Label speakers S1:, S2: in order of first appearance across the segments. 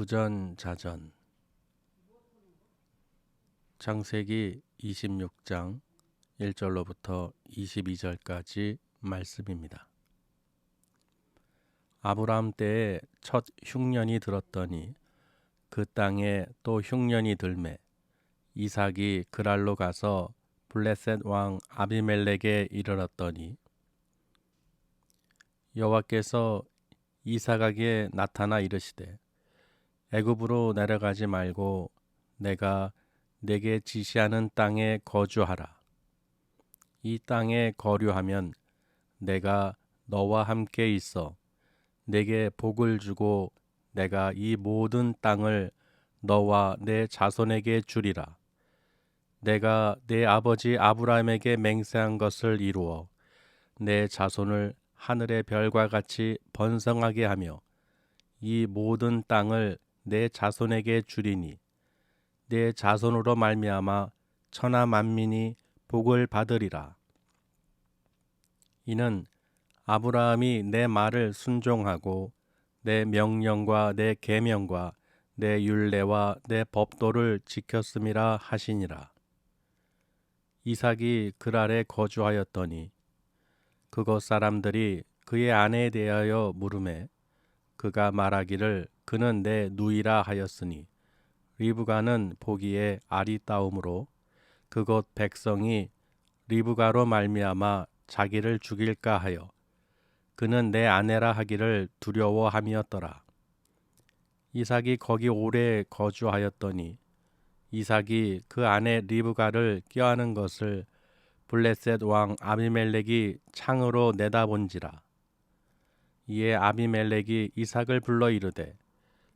S1: 부전자전 창세기 26장 1절로부터 22절까지 말씀입니다. 아브라함 때에 첫 흉년이 들었더니 그 땅에 또 흉년이 들매 이삭이 그랄로 가서 블레셋 왕 아비멜렉에 이르렀더니 여호와께서 이삭에게 나타나 이르시되 애굽으로 내려가지 말고 내가 내게 지시하는 땅에 거주하라. 이 땅에 거류하면 내가 너와 함께 있어 내게 복을 주고 내가 이 모든 땅을 너와 내 자손에게 주리라. 내가 내 아버지 아브라함에게 맹세한 것을 이루어 내 자손을 하늘의 별과 같이 번성하게 하며 이 모든 땅을 내 자손에게 주리니 내 자손으로 말미암아 천하 만민이 복을 받으리라. 이는 아브라함이 내 말을 순종하고 내 명령과 내 계명과 내 율례와 내 법도를 지켰음이라 하시니라. 이삭이 그랄에 거주하였더니 그곳 사람들이 그의 아내에 대하여 물으매 그가 말하기를 그는 내 누이라 하였으니 리브가는 보기에 아리따움으로 그곳 백성이 리브가로 말미암아 자기를 죽일까 하여 그는 내 아내라 하기를 두려워함이었더라. 이삭이 거기 오래 거주하였더니 이삭이 그 아내 리브가를 껴안은 것을 블레셋 왕 아비멜렉이 창으로 내다본지라. 이에 아비멜렉이 이삭을 불러 이르되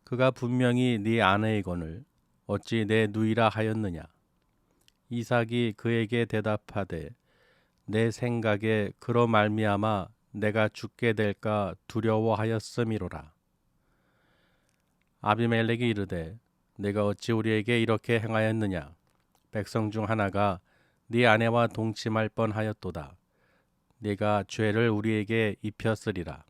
S1: 그가 분명히 네 아내이거늘 어찌 내 누이라 하였느냐. 이삭이 그에게 대답하되 내 생각에 그로 말미암아 내가 죽게 될까 두려워하였음이로라. 아비멜렉이 이르되 내가 어찌 우리에게 이렇게 행하였느냐. 백성 중 하나가 네 아내와 동침할 뻔하였도다. 네가 죄를 우리에게 입혔으리라.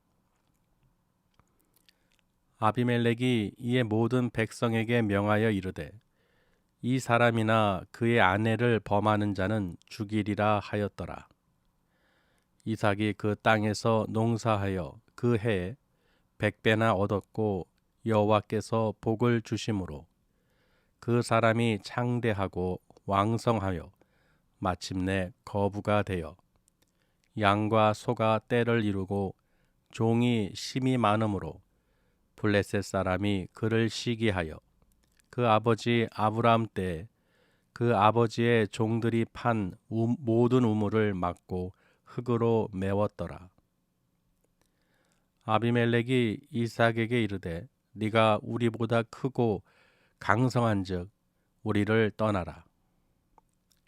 S1: 아비멜렉이 이에 모든 백성에게 명하여 이르되 이 사람이나 그의 아내를 범하는 자는 죽이리라 하였더라. 이삭이 그 땅에서 농사하여 그 해에 100배나 얻었고 여호와께서 복을 주심으로 그 사람이 창대하고 왕성하여 마침내 거부가 되어 양과 소가 떼를 이루고 종이 심이 많으므로 블레셋 사람이 그를 시기하여 그 아버지 아브라함 때에 그 아버지의 종들이 판 모든 우물을 막고 흙으로 메웠더라. 아비멜렉이 이삭에게 이르되 네가 우리보다 크고 강성한즉 우리를 떠나라.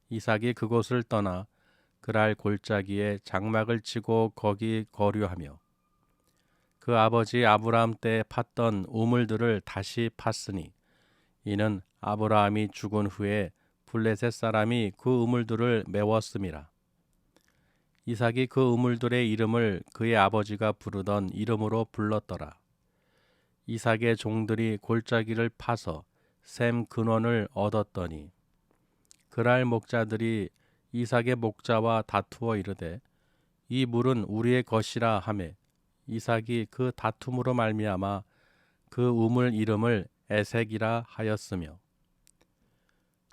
S1: 이삭이 그곳을 떠나 그랄 골짜기에 장막을 치고 거기 거류하며 그 아버지 아브라함 때 팠던 우물들을 다시 팠으니 이는 아브라함이 죽은 후에 블레셋 사람이 그 우물들을 메웠음이라. 이삭이 그 우물들의 이름을 그의 아버지가 부르던 이름으로 불렀더라. 이삭의 종들이 골짜기를 파서 샘 근원을 얻었더니 그랄 목자들이 이삭의 목자와 다투어 이르되 이 물은 우리의 것이라 하매 이삭이 그 다툼으로 말미암아 그 우물 이름을 에색이라 하였으며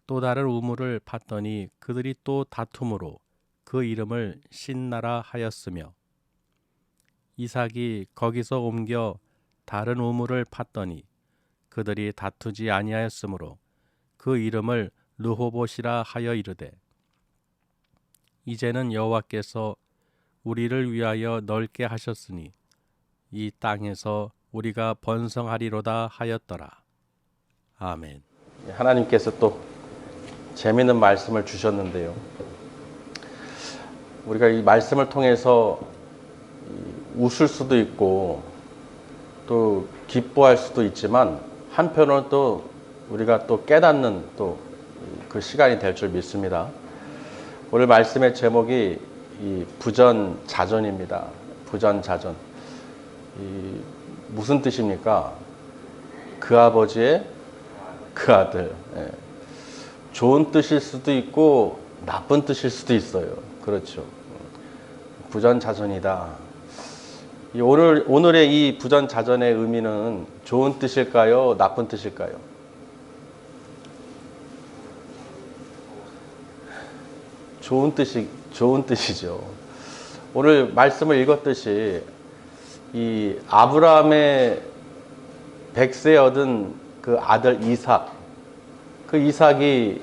S1: 또 다른 우물을 팠더니 그들이 또 다툼으로 그 이름을 신나라 하였으며 이삭이 거기서 옮겨 다른 우물을 팠더니 그들이 다투지 아니하였으므로 그 이름을 르호봇이라 하여 이르되 이제는 여호와께서 우리를 위하여 넓게 하셨으니 이 땅에서 우리가 번성하리로다 하였더라. 아멘. 하나님께서 또 재미있는 말씀을 주셨는데요. 우리가 이 말씀을 통해서 웃을 수도 있고 또 기뻐할 수도 있지만 한편으로는 또 우리가 또 깨닫는 또 그 시간이 될 줄 믿습니다. 오늘 말씀의 제목이 이 부전자전입니다. 부전자전. 무슨 뜻입니까? 그 아버지의 그 아들. 예. 좋은 뜻일 수도 있고 나쁜 뜻일 수도 있어요. 그렇죠. 부전자전이다. 오늘의 이 부전자전의 의미는 좋은 뜻일까요? 나쁜 뜻일까요? 좋은 뜻이죠. 오늘 말씀을 읽었듯이 이 아브라함의 100세 얻은 그 아들 이삭, 그 이삭이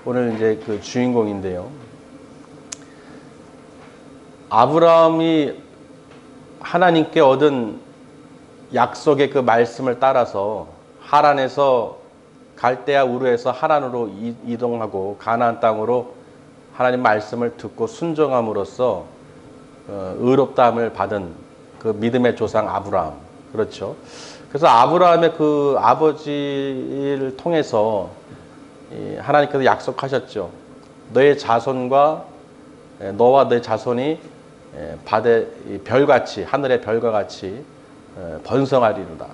S1: 오늘 이제 그 주인공인데요. 아브라함이 하나님께 얻은 약속의 그 말씀을 따라서 하란에서 갈대아 우르에서 하란으로 이동하고 가나안 땅으로 하나님 말씀을 듣고 순종함으로써 의롭다함을 받은 그 믿음의 조상 아브라함. 그렇죠. 그래서 아브라함의 그 아버지를 통해서 하나님께서 약속하셨죠. 너의 자손과 너와 너의 자손이 바다의 별같이 하늘의 별과 같이 번성하리로다.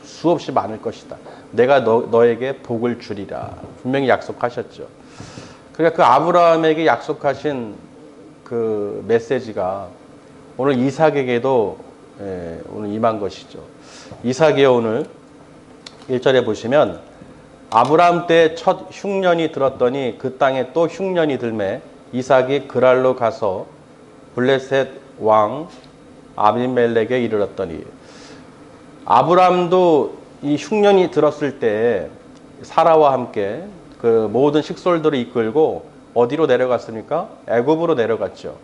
S1: 수없이 많을 것이다. 내가 너에게 복을 주리라. 분명히 약속하셨죠. 그러니까 그 아브라함에게 약속하신 그 메시지가 오늘 이삭에게도 오늘 임한 것이죠. 이삭이요, 오늘 1절에 보시면 아브라함 때 첫 흉년이 들었더니 그 땅에 또 흉년이 들매 이삭이 그랄로 가서 블레셋 왕 아비멜렉에 이르렀더니, 아브라함도 이 흉년이 들었을 때 사라와 함께 그 모든 식솔들을 이끌고 어디로 내려갔습니까? 애굽으로 내려갔죠.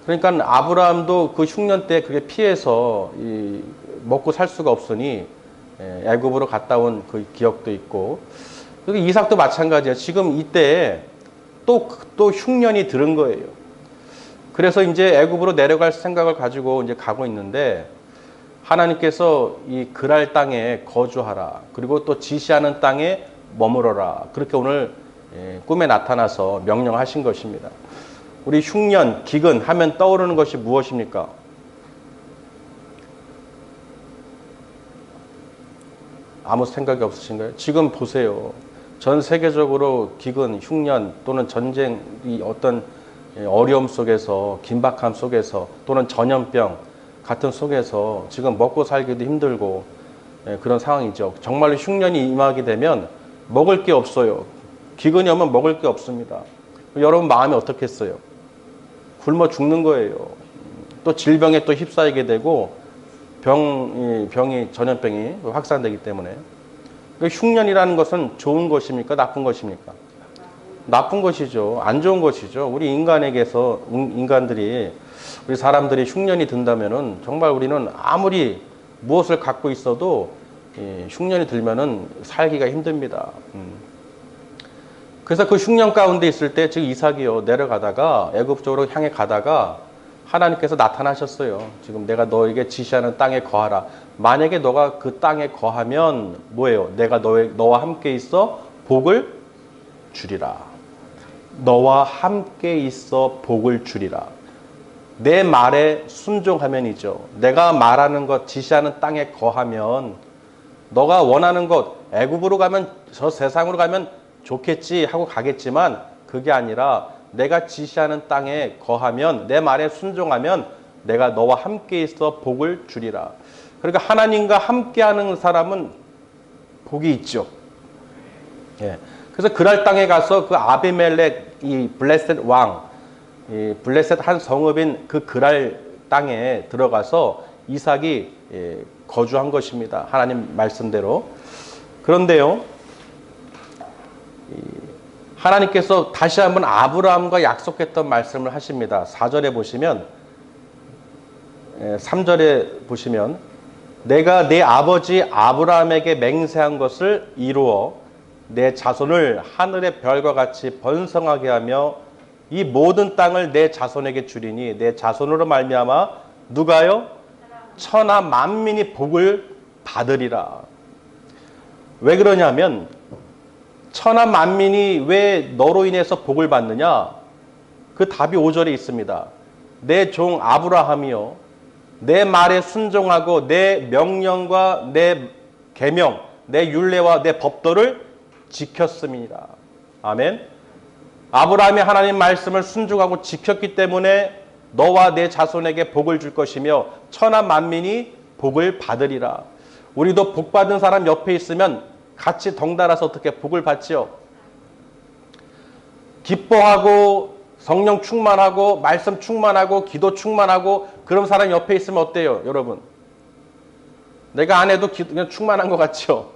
S1: 그러니까 아브라함도 그 흉년 때 그게 피해서 먹고 살 수가 없으니 애굽으로 갔다 온 그 기억도 있고, 그리고 이삭도 마찬가지예요. 지금 이때 또 흉년이 들은 거예요. 그래서 이제 애굽으로 내려갈 생각을 가지고 이제 가고 있는데 하나님께서 이 그랄 땅에 거주하라. 그리고 또 지시하는 땅에 머무러라. 그렇게 오늘 꿈에 나타나서 명령하신 것입니다. 우리 흉년, 기근 하면 떠오르는 것이 무엇입니까? 아무 생각이 없으신가요? 지금 보세요. 전 세계적으로 기근, 흉년 또는 전쟁이 어떤 어려움 속에서, 긴박함 속에서 또는 전염병 같은 속에서 지금 먹고 살기도 힘들고 그런 상황이죠. 정말로 흉년이 임하게 되면 먹을 게 없어요. 기근이 오면 먹을 게 없습니다. 여러분 마음이 어떻겠어요? 굶어 죽는 거예요. 또 질병에 또 휩싸이게 되고 전염병이 확산되기 때문에. 흉년이라는 것은 좋은 것입니까? 나쁜 것입니까? 나쁜 것이죠. 안 좋은 것이죠. 우리 인간들이, 우리 사람들이 흉년이 든다면은 정말 우리는 아무리 무엇을 갖고 있어도 흉년이 들면은 살기가 힘듭니다. 그래서 그 흉년 가운데 있을 때 지금 이삭이요, 내려가다가 애굽 쪽으로 향해 가다가 하나님께서 나타나셨어요. 지금 내가 너에게 지시하는 땅에 거하라. 만약에 너가 그 땅에 거하면 뭐예요? 내가 너와 함께 있어 복을 주리라. 너와 함께 있어 복을 주리라. 내 말에 순종하면이죠. 내가 말하는 것, 지시하는 땅에 거하면, 너가 원하는 것, 애굽으로 가면, 저 세상으로 가면 좋겠지 하고 가겠지만 그게 아니라 내가 지시하는 땅에 거하면, 내 말에 순종하면 내가 너와 함께 있어 복을 주리라. 그러니까 하나님과 함께하는 사람은 복이 있죠. 예. 그래서 그랄 땅에 가서 그 아비멜렉, 이 블레셋 왕, 이 블레셋 한 성읍인 그 그랄 땅에 들어가서 이삭이 거주한 것입니다. 하나님 말씀대로. 그런데요, 하나님께서 다시 한번 아브라함과 약속했던 말씀을 하십니다. 4절에 보시면, 3절에 보시면, 내가 내 아버지 아브라함에게 맹세한 것을 이루어 내 자손을 하늘의 별과 같이 번성하게 하며 이 모든 땅을 내 자손에게 주리니 내 자손으로 말미암아 누가요? 천하 만민이 복을 받으리라. 왜 그러냐면, 천하 만민이 왜 너로 인해서 복을 받느냐? 그 답이 5절에 있습니다. 내 종 아브라함이요, 내 말에 순종하고 내 명령과 내 계명, 내 율례와 내 법도를 지켰습니다. 아멘. 아브라함이 하나님 말씀을 순종하고 지켰기 때문에 너와 내 자손에게 복을 줄 것이며 천하 만민이 복을 받으리라. 우리도 복 받은 사람 옆에 있으면 같이 덩달아서 어떻게 복을 받지요? 기뻐하고 성령 충만하고 말씀 충만하고 기도 충만하고 그런 사람 옆에 있으면 어때요, 여러분? 내가 안 해도 그냥 충만한 것 같죠?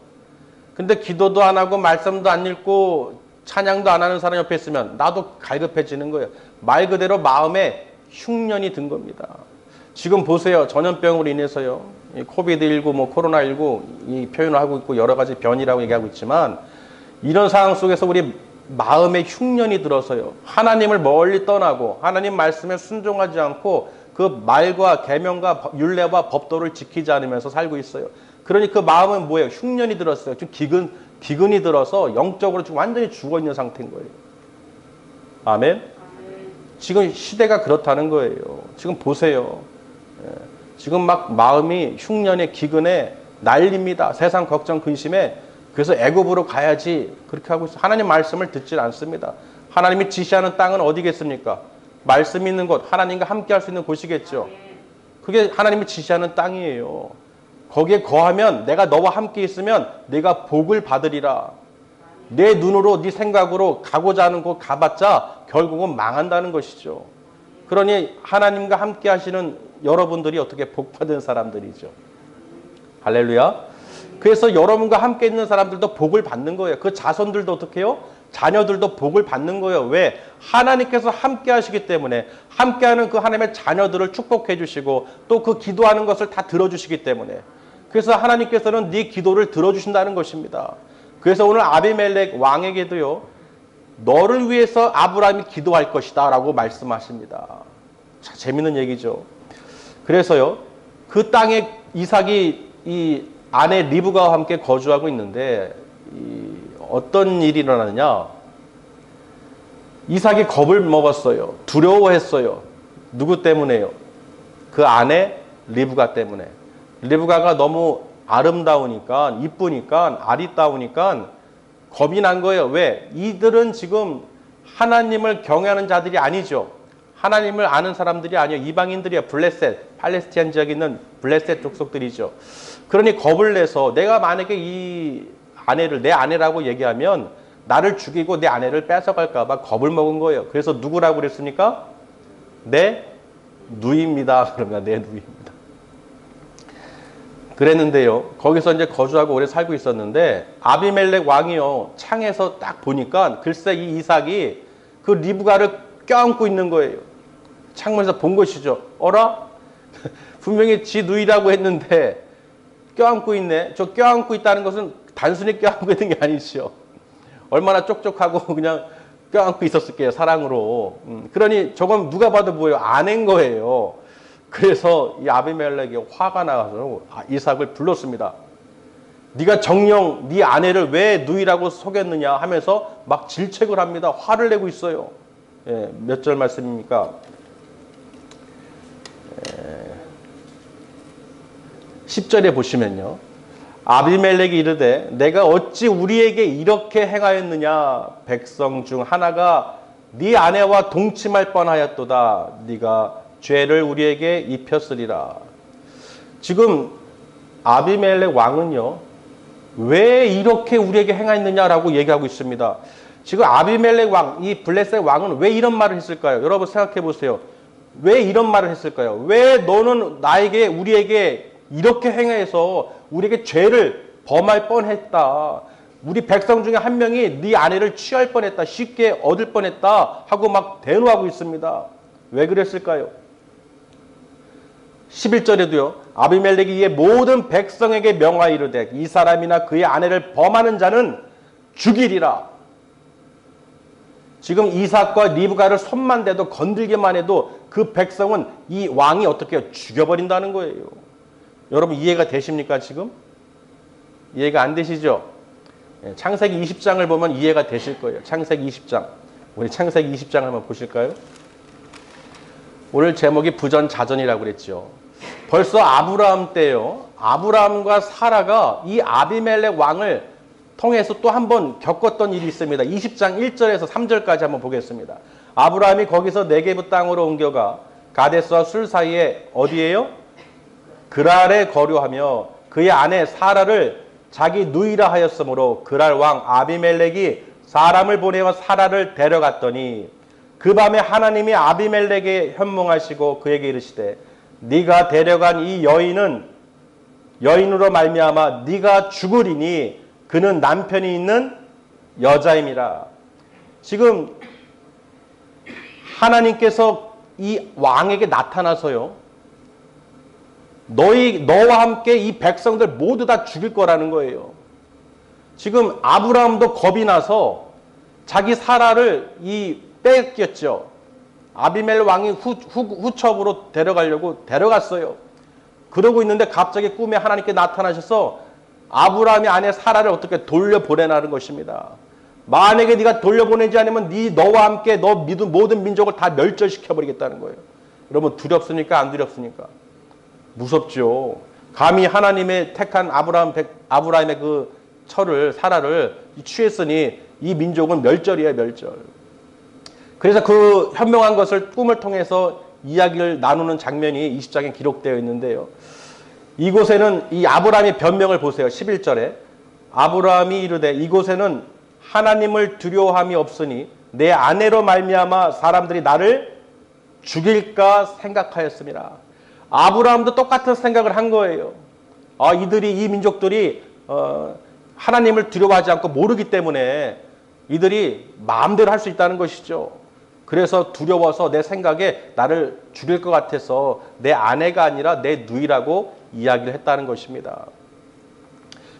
S1: 근데 기도도 안 하고 말씀도 안 읽고 찬양도 안 하는 사람 옆에 있으면 나도 갈급해지는 거예요. 말 그대로 마음에 흉년이 든 겁니다. 지금 보세요. 전염병으로 인해서요. 코비드19, 코로나19 이 표현을 하고 있고 여러 가지 변이라고 얘기하고 있지만 이런 상황 속에서 우리 마음에 흉년이 들어서요. 하나님을 멀리 떠나고 하나님 말씀에 순종하지 않고 그 말과 계명과 율례와 법도를 지키지 않으면서 살고 있어요. 그러니 그 마음은 뭐예요? 흉년이 들었어요. 지금 기근이 들어서 영적으로 지금 완전히 죽어 있는 상태인 거예요. 아멘? 지금 시대가 그렇다는 거예요. 지금 보세요. 지금 막 마음이 흉년에 기근에 난립니다. 세상 걱정 근심에. 그래서 애굽으로 가야지 그렇게 하고 있어요. 하나님 말씀을 듣질 않습니다. 하나님이 지시하는 땅은 어디겠습니까? 말씀 있는 곳, 하나님과 함께 할 수 있는 곳이겠죠. 그게 하나님이 지시하는 땅이에요. 거기에 거하면 내가 너와 함께 있으면 내가 복을 받으리라. 내 눈으로 네 생각으로 가고자 하는 곳 가봤자 결국은 망한다는 것이죠. 그러니 하나님과 함께 하시는 여러분들이 어떻게 복받은 사람들이죠. 할렐루야. 그래서 여러분과 함께 있는 사람들도 복을 받는 거예요. 그 자손들도 어떻게 해요? 자녀들도 복을 받는 거예요. 왜? 하나님께서 함께 하시기 때문에 함께하는 그 하나님의 자녀들을 축복해 주시고 또 그 기도하는 것을 다 들어주시기 때문에 그래서 하나님께서는 네 기도를 들어주신다는 것입니다. 그래서 오늘 아비멜렉 왕에게도요. 너를 위해서 아브라함이 기도할 것이다 라고 말씀하십니다. 자, 재밌는 얘기죠. 그래서요. 그 땅에 이삭이 이 아내 리브가와 함께 거주하고 있는데 어떤 일이 일어나느냐. 이삭이 겁을 먹었어요. 두려워했어요. 누구 때문에요? 그 아내 리브가 때문에. 리브가가 너무 아름다우니까 이쁘니까 아리따우니까 겁이 난 거예요. 왜? 이들은 지금 하나님을 경외하는 자들이 아니죠. 하나님을 아는 사람들이 아니에요. 이방인들이에요. 블레셋, 팔레스티안 지역에 있는 블레셋 족속들이죠. 그러니 겁을 내서 내가 만약에 이 아내를 내 아내라고 얘기하면 나를 죽이고 내 아내를 뺏어갈까 봐 겁을 먹은 거예요. 그래서 누구라고 그랬습니까? 내 누이입니다. 그러면 내 누이입니다. 그랬는데요. 거기서 이제 거주하고 오래 살고 있었는데 아비멜렉 왕이요. 창에서 딱 보니까 글쎄 이 이삭이 그 리브가를 껴안고 있는 거예요. 창문에서 본 것이죠. 어라? 분명히 지 누이라고 했는데 껴안고 있네. 저 껴안고 있다는 것은 단순히 껴안고 있는 게 아니죠. 얼마나 쪽쪽하고 그냥 껴안고 있었을게요. 사랑으로. 그러니 저건 누가 봐도 뭐예요? 아내인 거예요. 그래서 이 아비멜렉이 화가 나서 이삭을 불렀습니다. 네가 정녕 네 아내를 왜 누이라고 속였느냐 하면서 막 질책을 합니다. 화를 내고 있어요. 예, 몇 절 말씀입니까? 10절에 보시면요. 아비멜렉이 이르되 내가 어찌 우리에게 이렇게 행하였느냐. 백성 중 하나가 네 아내와 동침할 뻔하였도다. 네가 죄를 우리에게 입혔으리라. 지금 아비멜렉 왕은요. 왜 이렇게 우리에게 행하였느냐라고 얘기하고 있습니다. 지금 아비멜렉 왕, 이 블레셋 왕은 왜 이런 말을 했을까요? 여러분 생각해 보세요. 왜 이런 말을 했을까요? 왜 너는 나에게 우리에게 이렇게 행해서 우리에게 죄를 범할 뻔했다. 우리 백성 중에 한 명이 네 아내를 취할 뻔했다. 쉽게 얻을 뻔했다. 하고 막 대노하고 있습니다. 왜 그랬을까요? 11절에도요. 아비멜렉이 이에 모든 백성에게 명하여 이르되 이 사람이나 그의 아내를 범하는 자는 죽이리라. 지금 이삭과 리브가를 손만 대도 건들기만 해도 그 백성은 이 왕이 어떻게 해요? 죽여버린다는 거예요. 여러분 이해가 되십니까 지금? 이해가 안 되시죠? 창세기 20장을 보면 이해가 되실 거예요. 창세기 20장. 우리 창세기 20장 한번 보실까요? 오늘 제목이 부전자전이라고 그랬죠. 벌써 아브라함 때요. 아브라함과 사라가 이 아비멜렉 왕을 통해서 또 한 번 겪었던 일이 있습니다. 20장 1절에서 3절까지 한번 보겠습니다. 아브라함이 거기서 네게브 땅으로 옮겨가 가데스와 술 사이에 어디예요? 그랄에 거류하며 그의 아내 사라를 자기 누이라 하였으므로 그랄 왕 아비멜렉이 사람을 보내어 사라를 데려갔더니 그 밤에 하나님이 아비멜렉에 현몽하시고 그에게 이르시되 네가 데려간 이 여인으로 말미암아 네가 죽으리니 그는 남편이 있는 여자임이라. 지금 하나님께서 이 왕에게 나타나서요, 너와 함께 이 백성들 모두 다 죽일 거라는 거예요. 지금 아브라함도 겁이 나서 자기 사라를 뺏겼죠. 아비멜 왕이 후첩으로 데려가려고 데려갔어요. 그러고 있는데 갑자기 꿈에 하나님께 나타나셔서 아브라함의 아내 사라를 어떻게 돌려보내라는 것입니다. 만약에 네가 돌려보내지 않으면 너와 함께 너 믿은 모든 민족을 다 멸절시켜버리겠다는 거예요. 여러분 두렵습니까? 안 두렵습니까? 무섭죠. 감히 하나님의 택한 아브라함의 그 사라를 취했으니 이 민족은 멸절이에요, 멸절. 그래서 그 현명한 것을 꿈을 통해서 이야기를 나누는 장면이 20장에 기록되어 있는데요. 이곳에는 이 아브라함의 변명을 보세요. 11절에 아브라함이 이르되 이곳에는 하나님을 두려워함이 없으니 내 아내로 말미암아 사람들이 나를 죽일까 생각하였습니다. 아브라함도 똑같은 생각을 한 거예요. 이 민족들이 하나님을 두려워하지 않고 모르기 때문에 이들이 마음대로 할 수 있다는 것이죠. 그래서 두려워서 내 생각에 나를 죽일 것 같아서 내 아내가 아니라 내 누이라고 이야기를 했다는 것입니다.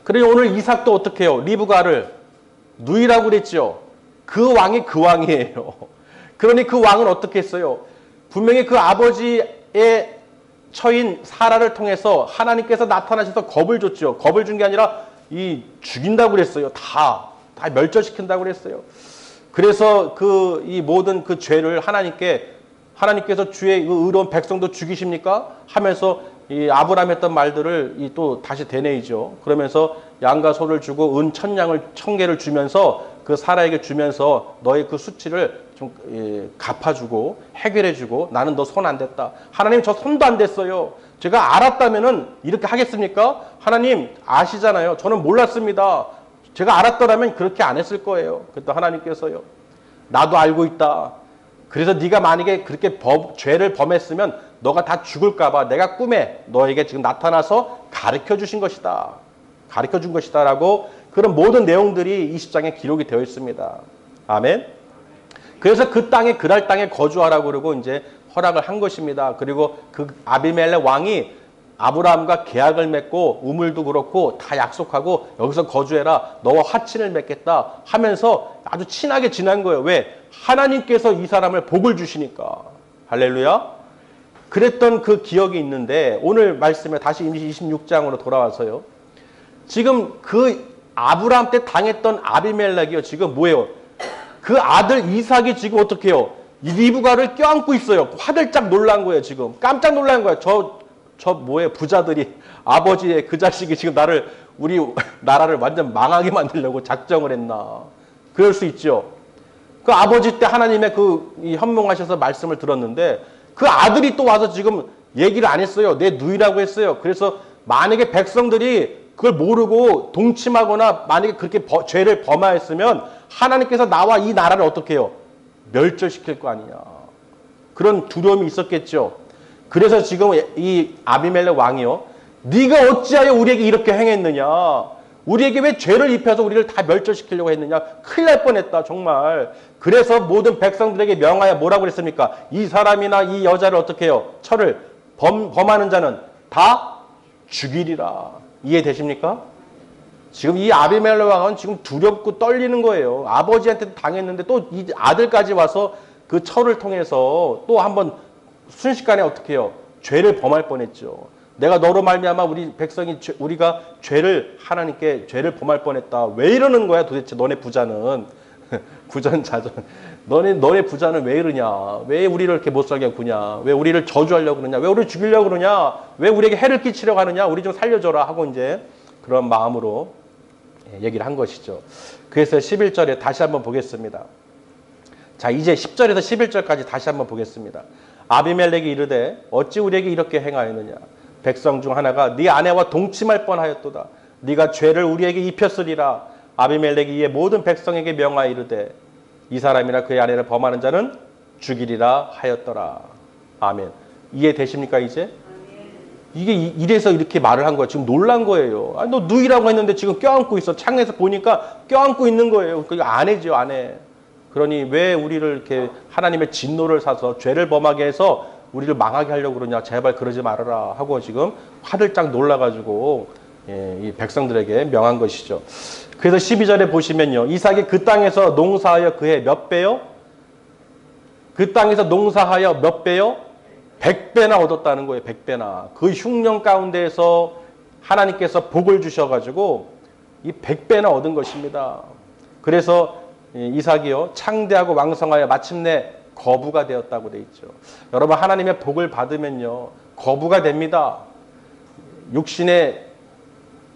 S1: 그리고 오늘 이삭도 어떻게 해요? 리브가를 누이라고 그랬죠. 그 왕이 그 왕이에요. 그러니 그 왕은 어떻게 했어요? 분명히 그 아버지의 처인 사라를 통해서 하나님께서 나타나셔서 겁을 줬죠. 겁을 준 게 아니라 죽인다고 그랬어요. 다 멸절시킨다고 그랬어요. 그래서 이 모든 그 죄를 하나님께서 주의 의로운 백성도 죽이십니까? 하면서 이 아브라함 했던 말들을 또 다시 되뇌이죠. 그러면서 양과 소를 주고 은 1000개를 주면서 그 사라에게 주면서 너의 그 수치를 좀 갚아주고 해결해주고 나는 너 손 안 댔다. 하나님 저 손도 안 댔어요. 제가 알았다면은 이렇게 하겠습니까? 하나님 아시잖아요. 저는 몰랐습니다. 제가 알았더라면 그렇게 안 했을 거예요. 그때 하나님께서요. 나도 알고 있다. 그래서 네가 만약에 그렇게 죄를 범했으면 너가 다 죽을까 봐 내가 꿈에 너에게 지금 나타나서 가르쳐 주신 것이다. 가르쳐 준 것이다 라고 그런 모든 내용들이 20장에 기록이 되어 있습니다. 아멘. 그래서 그랄 땅에 거주하라고 그러고 이제 허락을 한 것입니다. 그리고 그 아비멜렉 왕이 아브라함과 계약을 맺고 우물도 그렇고 다 약속하고 여기서 거주해라. 너와 화친을 맺겠다 하면서 아주 친하게 지낸 거예요. 왜? 하나님께서 이 사람을 복을 주시니까. 할렐루야. 그랬던 그 기억이 있는데 오늘 말씀에 다시 26장으로 돌아와서요. 지금 그 아브라함 때 당했던 아비멜렉이요. 지금 뭐예요? 그 아들 이삭이 지금 어떻게 해요? 리브가를 껴안고 있어요. 화들짝 놀란 거예요. 지금 깜짝 놀란 거예요. 부자들이 아버지의 그 자식이 지금 우리 나라를 완전 망하게 만들려고 작정을 했나. 그럴 수 있죠. 그 아버지 때 하나님의 현몽하셔서 말씀을 들었는데 그 아들이 또 와서 지금 얘기를 안 했어요. 내 누이라고 했어요. 그래서 만약에 백성들이 그걸 모르고 동침하거나 만약에 그렇게 죄를 범하였으면 하나님께서 나와 이 나라를 어떻게 해요? 멸절시킬 거 아니냐. 그런 두려움이 있었겠죠. 그래서 지금 이 아비멜렉 왕이요. 네가 어찌하여 우리에게 이렇게 행했느냐. 우리에게 왜 죄를 입혀서 우리를 다 멸절시키려고 했느냐. 큰일 날 뻔했다 정말. 그래서 모든 백성들에게 명하여 뭐라고 그랬습니까? 이 사람이나 이 여자를 어떻게 해요? 범하는 자는 다 죽이리라. 이해되십니까? 지금 이 아비멜렉 왕은 지금 두렵고 떨리는 거예요. 아버지한테 당했는데 또 이 아들까지 와서 그 철을 통해서 또 한번 순식간에 어떻게 해요? 죄를 범할 뻔했죠. 내가 너로 말미암아 우리가 하나님께 죄를 범할 뻔했다. 왜 이러는 거야 도대체 너네 부자는. 부전자전. 너네 부자는 왜 이러냐? 왜 우리를 이렇게 못 살게 구냐? 왜 우리를 저주하려고 그러냐? 왜 우리를 죽이려고 그러냐? 왜 우리에게 해를 끼치려고 하느냐? 우리 좀 살려줘라 하고 이제 그런 마음으로 얘기를 한 것이죠. 그래서 11절에 다시 한번 보겠습니다. 자, 이제 10절에서 11절까지 다시 한번 보겠습니다. 아비멜렉이 이르되 어찌 우리에게 이렇게 행하였느냐? 백성 중 하나가 네 아내와 동침할 뻔하였도다. 네가 죄를 우리에게 입혔으리라. 아비멜렉이 이에 모든 백성에게 명하여 이르되 이 사람이나 그의 아내를 범하는 자는 죽이리라 하였더라. 아멘. 이해되십니까 이제? 이게 이래서 이렇게 말을 한 거예요. 지금 놀란 거예요. 아니, 너 누이라고 했는데 지금 껴안고 있어. 창에서 보니까 껴안고 있는 거예요. 그게 아내죠, 아내. 그러니 왜 우리를 이렇게 하나님의 진노를 사서 죄를 범하게 해서 우리를 망하게 하려고 그러냐. 제발 그러지 말아라 하고 지금 화들짝 놀라가지고 이 백성들에게 명한 것이죠. 그래서 12절에 보시면요. 이삭이 그 땅에서 농사하여 그해 몇 배요? 그 땅에서 농사하여 몇 배요? 100배나 얻었다는 거예요. 100배나. 그 흉년 가운데에서 하나님께서 복을 주셔가지고 이 100배나 얻은 것입니다. 그래서 이삭이요. 창대하고 왕성하여 마침내 거부가 되었다고 돼 있죠. 여러분 하나님의 복을 받으면요. 거부가 됩니다. 육신의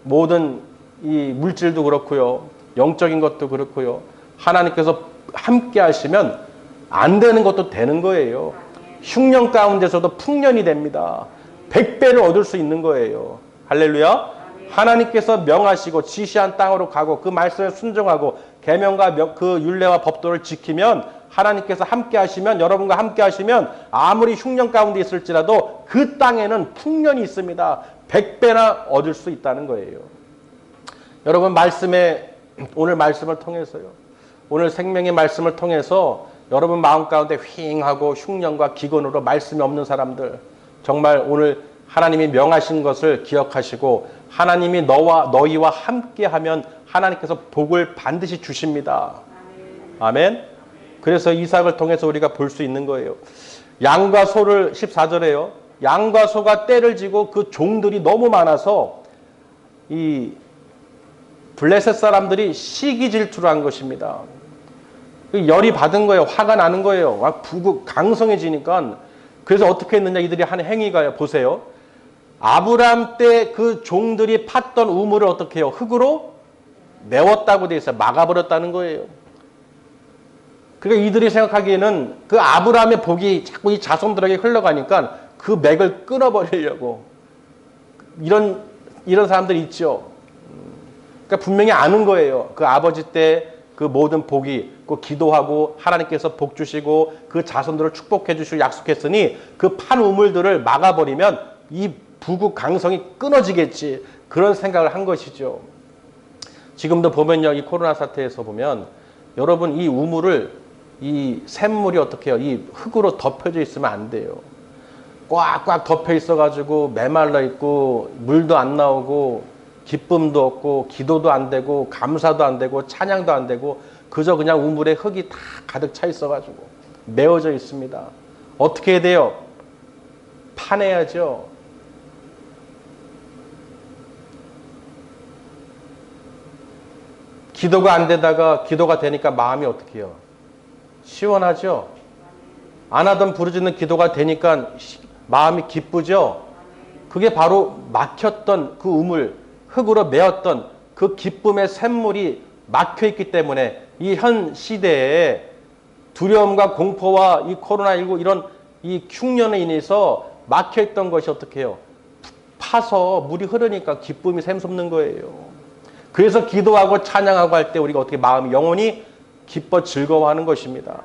S1: 모든 이 물질도 그렇고요. 영적인 것도 그렇고요. 하나님께서 함께 하시면 안 되는 것도 되는 거예요. 흉년 가운데서도 풍년이 됩니다. 100배를 얻을 수 있는 거예요. 할렐루야. 하나님께서 명하시고 지시한 땅으로 가고 그 말씀에 순종하고 계명과 그 율례와 법도를 지키면 하나님께서 함께 하시면 여러분과 함께 하시면 아무리 흉년 가운데 있을지라도 그 땅에는 풍년이 있습니다. 100배나 얻을 수 있다는 거예요. 여러분 오늘 말씀을 통해서요. 오늘 생명의 말씀을 통해서 여러분 마음 가운데 휑하고 흉년과 기근으로 말씀이 없는 사람들 정말 오늘 하나님이 명하신 것을 기억하시고 하나님이 너희와 함께하면 하나님께서 복을 반드시 주십니다. 아멘. 그래서 이삭을 통해서 우리가 볼 수 있는 거예요. 양과 소를 14절에요. 양과 소가 떼를 지고 그 종들이 너무 많아서 이 블레셋 사람들이 시기 질투를 한 것입니다. 열이 받은 거예요. 화가 나는 거예요. 막 강성해지니까. 그래서 어떻게 했느냐 이들이 한 행위가 보세요. 아브람 때 그 종들이 팠던 우물을 어떻게 해요? 흙으로 메웠다고 돼 있어요. 막아버렸다는 거예요. 그러니까 이들이 생각하기에는 그 아브람의 복이 자꾸 이 자손들에게 흘러가니까 그 맥을 끊어버리려고 이런 사람들이 있죠. 그러니까 분명히 아는 거예요. 그 아버지 때 그 모든 복이 그 기도하고 하나님께서 복 주시고 그 자손들을 축복해 주시고 약속했으니 그 판 우물들을 막아버리면 이 부국 강성이 끊어지겠지. 그런 생각을 한 것이죠. 지금도 보면요. 이 코로나 사태에서 보면 여러분 이 우물을 이 샘물이 어떻게 해요? 이 흙으로 덮여져 있으면 안 돼요. 꽉꽉 덮여 있어가지고 메말라 있고 물도 안 나오고 기쁨도 없고 기도도 안 되고 감사도 안 되고 찬양도 안 되고 그저 그냥 우물에 흙이 다 가득 차 있어가지고 메워져 있습니다. 어떻게 해야 돼요? 파내야죠. 기도가 안 되다가 기도가 되니까 마음이 어떻게 해요? 시원하죠? 안 하던 부르짖는 기도가 되니까 마음이 기쁘죠? 그게 바로 막혔던 그 우물, 흙으로 메었던 그 기쁨의 샘물이 막혀있기 때문에 이 현 시대에 두려움과 공포와 이 코로나19 이런 이 흉년에 인해서 막혀있던 것이 어떻게 해요? 파서 물이 흐르니까 기쁨이 샘솟는 거예요. 그래서 기도하고 찬양하고 할 때 우리가 어떻게 마음이 영혼이 기뻐 즐거워하는 것입니다.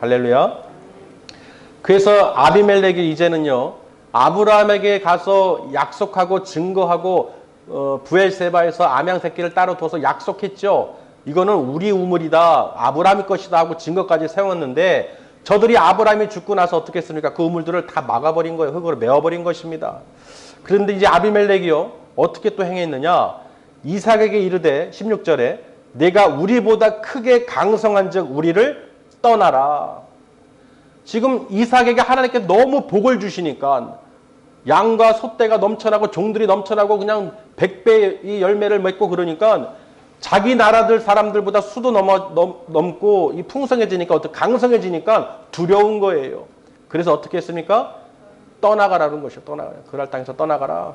S1: 할렐루야. 그래서 아비멜렉이 이제는요. 아브라함에게 가서 약속하고 증거하고 부엘세바에서 암양 새끼를 따로 둬서 약속했죠. 이거는 우리 우물이다. 아브라함이 것이다 하고 증거까지 세웠는데 저들이 아브라함이 죽고 나서 어떻게 했습니까? 그 우물들을 다 막아버린 거예요. 흙으로 메워버린 것입니다. 그런데 이제 아비멜렉이요. 어떻게 또 행했느냐? 이삭에게 이르되 16절에 내가 우리보다 크게 강성한 즉 우리를 떠나라. 지금 이삭에게 하나님께 너무 복을 주시니까 양과 소떼가 넘쳐나고 종들이 넘쳐나고 그냥 100배의 열매를 맺고 그러니까 자기 나라들 사람들보다 수도 넘고 이 풍성해지니까 강성해지니까 두려운 거예요. 그래서 어떻게 했습니까? 떠나가라는 것이요. 떠나가라. 그랄 땅에서 떠나가라.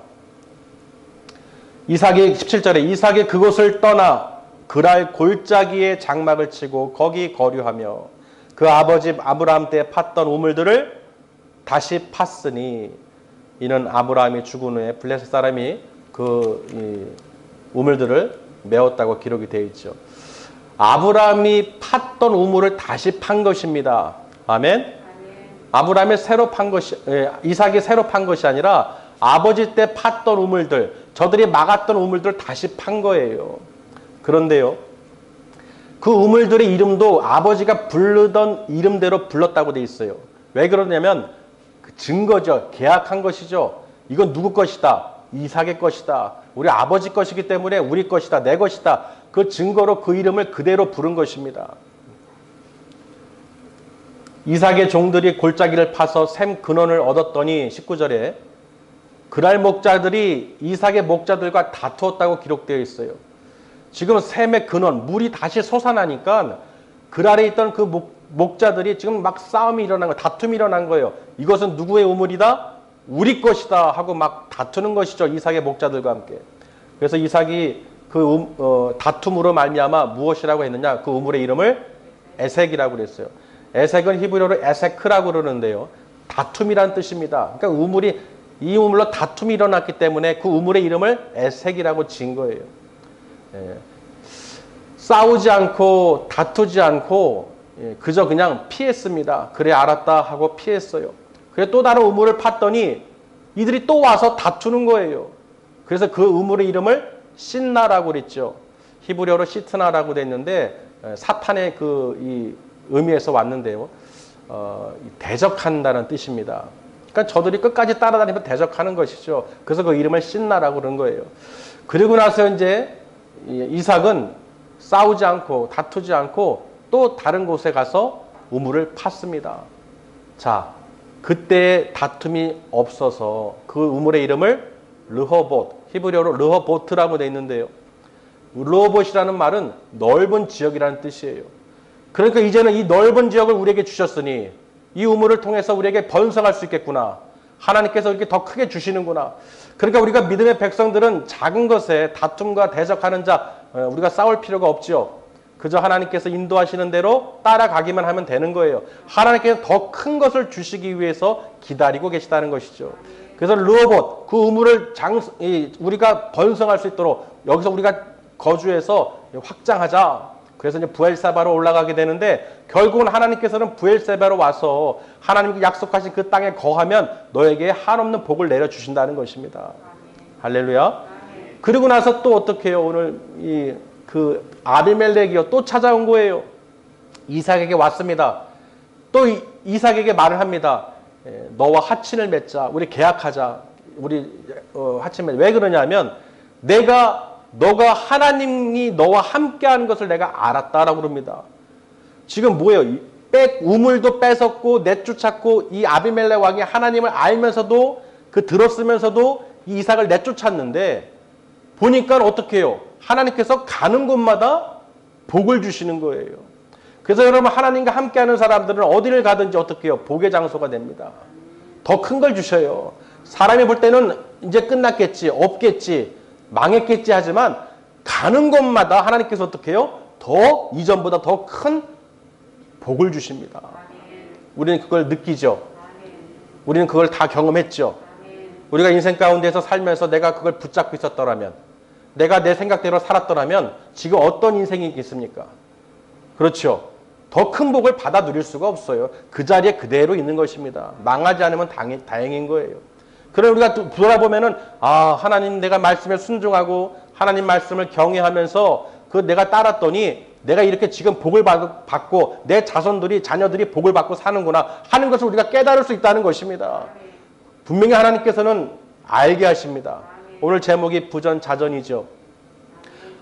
S1: 이삭이 17절에 이삭이 그곳을 떠나 그랄 골짜기에 장막을 치고 거기 거류하며 그 아버지 아브라함 때 팠던 우물들을 다시 팠으니 이는 아브라함이 죽은 후에 블레셋 사람이 그 우물들을 메웠다고 기록이 되어 있죠. 아브라함이 팠던 우물을 다시 판 것입니다. 아멘. 아브라함이 새로 판 것이, 이삭이 새로 판 것이 아니라 아버지 때 팠던 우물들, 저들이 막았던 우물들을 다시 판 거예요. 그런데요, 그 우물들의 이름도 아버지가 부르던 이름대로 불렀다고 돼 있어요. 왜 그러냐면 그 증거죠. 계약한 것이죠. 이건 누구 것이다? 이삭의 것이다. 우리 아버지 것이기 때문에 우리 것이다. 내 것이다. 그 증거로 그 이름을 그대로 부른 것입니다. 이삭의 종들이 골짜기를 파서 샘 근원을 얻었더니 19절에 그랄 목자들이 이삭의 목자들과 다투었다고 기록되어 있어요. 지금 샘의 근원, 물이 다시 솟아나니까 그랄에 있던 그 목자들이 지금 막 싸움이 일어난 거예요. 다툼이 일어난 거예요. 이것은 누구의 우물이다? 우리 것이다 하고 막 다투는 것이죠. 이삭의 목자들과 함께. 그래서 이삭이 그 다툼으로 말미암아 무엇이라고 했느냐? 그 우물의 이름을 에색이라고 그랬어요. 에색은 히브리어로 에세크라고 그러는데요. 다툼이란 뜻입니다. 그러니까 이 우물로 다툼이 일어났기 때문에 그 우물의 이름을 에색이라고 지은 거예요. 예. 싸우지 않고 다투지 않고 그저 그냥 피했습니다. 그래 알았다 하고 피했어요. 그래 또 다른 우물을 팠더니 이들이 또 와서 다투는 거예요. 그래서 그 우물의 이름을 신나라고 그랬죠. 히브리어로 시트나라고 됐는데 사탄의 이 의미에서 왔는데요. 대적한다는 뜻입니다. 그러니까 저들이 끝까지 따라다니면서 대적하는 것이죠. 그래서 그 이름을 신나라고 그런 거예요. 그리고 나서 이제 이삭은 싸우지 않고 다투지 않고 또 다른 곳에 가서 우물을 팠습니다. 자, 그때 다툼이 없어서 그 우물의 이름을 르호봇, 히브리어로 르호보트라고 되어 있는데요. 르호봇이라는 말은 넓은 지역이라는 뜻이에요. 그러니까 이제는 이 넓은 지역을 우리에게 주셨으니 이 우물을 통해서 우리에게 번성할 수 있겠구나. 하나님께서 이렇게 더 크게 주시는구나. 그러니까 우리가 믿음의 백성들은 작은 것에 다툼과 대적하는 자, 우리가 싸울 필요가 없지요. 그저 하나님께서 인도하시는 대로 따라가기만 하면 되는 거예요. 하나님께서 더 큰 것을 주시기 위해서 기다리고 계시다는 것이죠. 그래서 르호봇, 그 우물을 우리가 번성할 수 있도록 여기서 우리가 거주해서 확장하자. 그래서 이제 부엘세바로 올라가게 되는데 결국은 하나님께서는 부엘세바로 와서 하나님께 약속하신 그 땅에 거하면 너에게 한없는 복을 내려주신다는 것입니다. 할렐루야. 그리고 나서 또 어떻게 해요? 오늘 그 아비멜렉이요 또 찾아온 거예요. 이삭에게 왔습니다. 또 이삭에게 말을 합니다. 너와 하친을 맺자. 우리 계약하자. 우리 하친 맺자. 왜 그러냐면 너가 하나님이 너와 함께하는 것을 내가 알았다라고 그럽니다. 지금 뭐예요? 우물도 뺏었고 내쫓았고 이 아비멜렉 왕이 하나님을 알면서도 들었으면서도 이 이삭을 내쫓았는데 보니까 어떻게 해요? 하나님께서 가는 곳마다 복을 주시는 거예요. 그래서 여러분 하나님과 함께하는 사람들은 어디를 가든지 어떻게 해요? 복의 장소가 됩니다. 더 큰 걸 주셔요. 사람이 볼 때는 이제 끝났겠지, 없겠지, 망했겠지 하지만 가는 곳마다 하나님께서 어떻게 해요? 더 이전보다 더 큰 복을 주십니다. 우리는 그걸 느끼죠. 우리는 그걸 다 경험했죠. 우리가 인생 가운데서 살면서 내가 그걸 붙잡고 있었더라면, 내가 내 생각대로 살았더라면 지금 어떤 인생이 있겠습니까? 그렇죠. 더 큰 복을 받아 누릴 수가 없어요. 그 자리에 그대로 있는 것입니다. 망하지 않으면 다행인 거예요. 그럼 우리가 돌아보면은 하나님 내가 말씀에 순종하고 하나님 말씀을 경외하면서 내가 따랐더니 내가 이렇게 지금 복을 받고 내 자녀들이 복을 받고 사는구나 하는 것을 우리가 깨달을 수 있다는 것입니다. 분명히 하나님께서는 알게 하십니다. 오늘 제목이 부전자전이죠.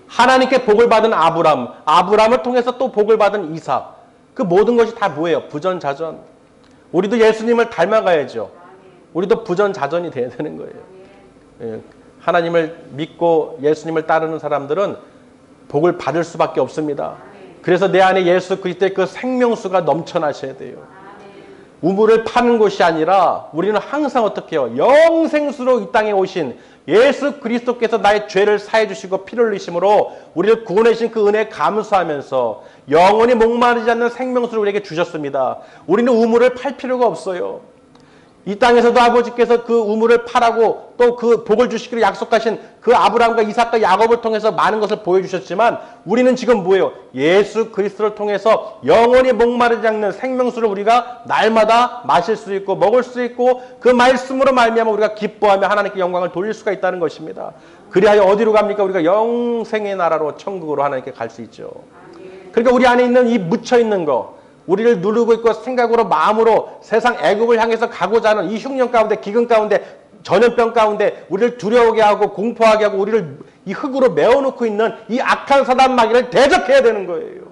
S1: 하나님께 복을 받은 아브라함을 통해서 또 복을 받은 이삭. 그 모든 것이 다 뭐예요? 부전자전. 우리도 예수님을 닮아가야죠. 우리도 부전자전이 돼야 되는 거예요. 하나님을 믿고 예수님을 따르는 사람들은 복을 받을 수밖에 없습니다. 그래서 내 안에 예수 그리스도의 그 생명수가 넘쳐나셔야 돼요. 우물을 파는 곳이 아니라 우리는 항상 어떻게 해요? 영생수로 이 땅에 오신 예수 그리스도께서 나의 죄를 사해 주시고 피를 흘리심으로 우리를 구원해 주신 그 은혜에 감사하면서 영원히 목마르지 않는 생명수를 우리에게 주셨습니다. 우리는 우물을 팔 필요가 없어요. 이 땅에서도 아버지께서 그 우물을 파라고 또 그 복을 주시기로 약속하신 그 아브라함과 이삭과 야곱을 통해서 많은 것을 보여주셨지만 우리는 지금 뭐예요? 예수 그리스도를 통해서 영원히 목마르지 않는 생명수를 우리가 날마다 마실 수 있고 먹을 수 있고 그 말씀으로 말미암아 우리가 기뻐하며 하나님께 영광을 돌릴 수가 있다는 것입니다. 그리하여 어디로 갑니까? 우리가 영생의 나라로 천국으로 하나님께 갈 수 있죠. 그러니까 우리 안에 있는 이 묻혀있는 거 우리를 누르고 있고 생각으로 마음으로 세상 애굽을 향해서 가고자 하는 이 흉년 가운데 기근 가운데 전염병 가운데 우리를 두려워하게 하고 공포하게 하고 우리를 이 흙으로 메워놓고 있는 이 악한 사단 마귀를 대적해야 되는 거예요.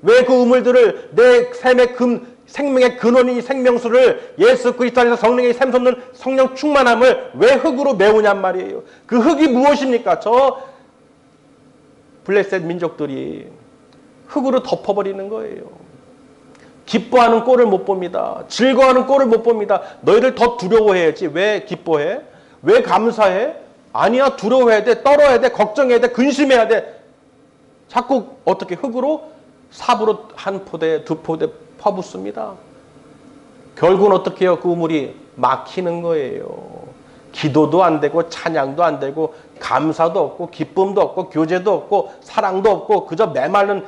S1: 왜 그 우물들을 내 삶의 생명의 근원인 이 생명수를 예수 그리스도 안에서 성령의 샘솟는 성령 충만함을 왜 흙으로 메우냔 말이에요. 그 흙이 무엇입니까? 저 블레셋 민족들이 흙으로 덮어버리는 거예요. 기뻐하는 꼴을 못 봅니다. 즐거워하는 꼴을 못 봅니다. 너희를 더 두려워해야지. 왜 기뻐해? 왜 감사해? 아니야, 두려워해야 돼. 떨어야 돼. 걱정해야 돼. 근심해야 돼. 자꾸 어떻게 흙으로 삽으로 한 포대, 두 포대 퍼붓습니다. 결국은 어떻게 해요? 그 우물이 막히는 거예요. 기도도 안 되고 찬양도 안 되고 감사도 없고 기쁨도 없고 교제도 없고 사랑도 없고 그저 메마른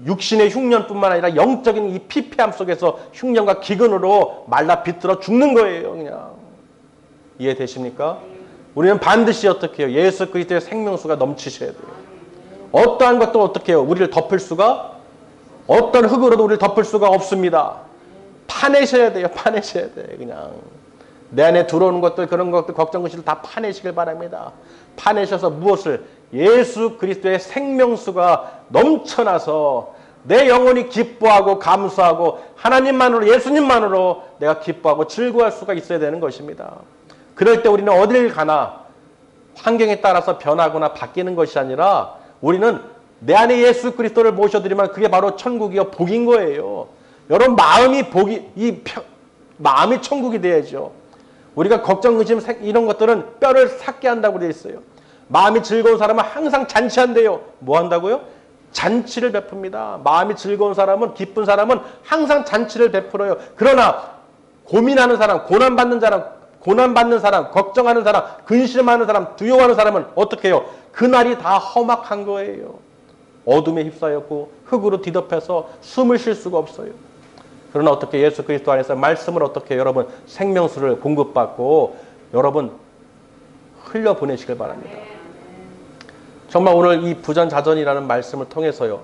S1: 육신의 흉년뿐만 아니라 영적인 이 피폐함 속에서 흉년과 기근으로 말라 비틀어 죽는 거예요. 그냥 이해되십니까? 우리는 반드시 어떻게 해요? 예수 그리스도의 생명수가 넘치셔야 돼요. 어떠한 것도 어떻게 해요? 우리를 덮을 수가 어떤 흙으로도 우리를 덮을 수가 없습니다. 파내셔야 돼요. 파내셔야 돼요. 그냥 내 안에 들어오는 것들 그런 것들 걱정 근심을 다 파내시길 바랍니다. 파내셔서 무엇을? 예수 그리스도의 생명수가 넘쳐나서 내 영혼이 기뻐하고 감사하고 하나님만으로 예수님만으로 내가 기뻐하고 즐거워할 수가 있어야 되는 것입니다. 그럴 때 우리는 어딜 가나 환경에 따라서 변하거나 바뀌는 것이 아니라 우리는 내 안에 예수 그리스도를 모셔드리면 그게 바로 천국이요 복인 거예요. 여러분 마음이 마음이 천국이 돼야죠. 우리가 걱정, 의심 이런 것들은 뼈를 삭게 한다고 되어 있어요. 마음이 즐거운 사람은 항상 잔치한대요. 뭐 한다고요? 잔치를 베풉니다. 마음이 즐거운 사람은 기쁜 사람은 항상 잔치를 베풀어요. 그러나 고민하는 사람, 고난받는 사람, 걱정하는 사람, 근심하는 사람, 두려워하는 사람은 어떻게 해요? 그날이 다 험악한 거예요. 어둠에 휩싸였고 흙으로 뒤덮여서 숨을 쉴 수가 없어요. 그러나 어떻게 예수 그리스도 안에서 말씀을 어떻게 여러분 생명수를 공급받고 여러분 흘려보내시길 바랍니다. 정말 오늘 이 부전자전이라는 말씀을 통해서요.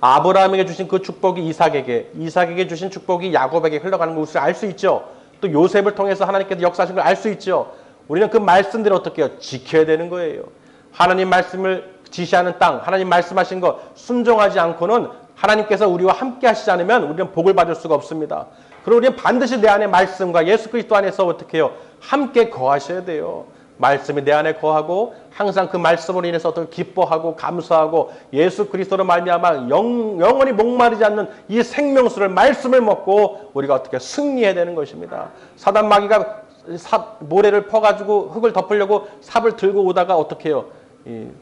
S1: 아브라함에게 주신 그 축복이 이삭에게 주신 축복이 야곱에게 흘러가는 것을 알 수 있죠. 또 요셉을 통해서 하나님께서 역사하신 걸 알 수 있죠. 우리는 그 말씀들을 어떻게 해요? 지켜야 되는 거예요. 하나님 말씀을 지시하는 땅, 하나님 말씀하신 것 순종하지 않고는 하나님께서 우리와 함께 하시지 않으면 우리는 복을 받을 수가 없습니다. 그리고 우리는 반드시 내 안에 말씀과 예수 그리스도 안에서 어떻게 해요? 함께 거하셔야 돼요. 말씀이 내 안에 거하고 항상 그 말씀으로 인해서 어떻게 기뻐하고 감사하고 예수 그리스도로 말미암아 영원히 목마르지 않는 이 생명수를 말씀을 먹고 우리가 어떻게 승리해야 되는 것입니다. 사단 마귀가 모래를 퍼가지고 흙을 덮으려고 삽을 들고 오다가 어떻게 해요?